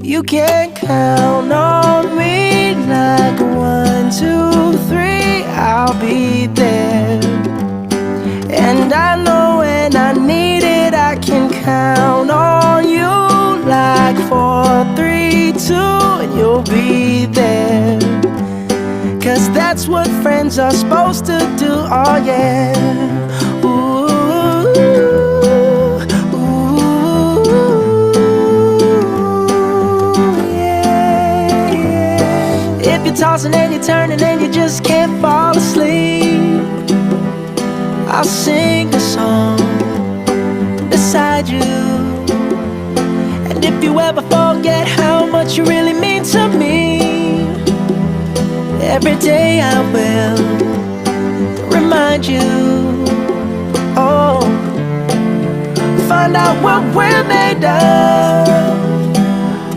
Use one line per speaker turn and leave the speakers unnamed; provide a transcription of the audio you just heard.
You can count on me like 1, 2, 3, I'll be there. And I know when I need it, I can count on you like 4, 3, 2, and you'll be there. 'Cause that's what friends are supposed to do, oh yeah. Ooh, ooh, yeah, yeah. If you're tossing and you're turning and you just can't fall asleep, I'll sing a song beside you. And if you ever forget how much you really mean to me, every day I will remind you. Oh, find out what we're made of.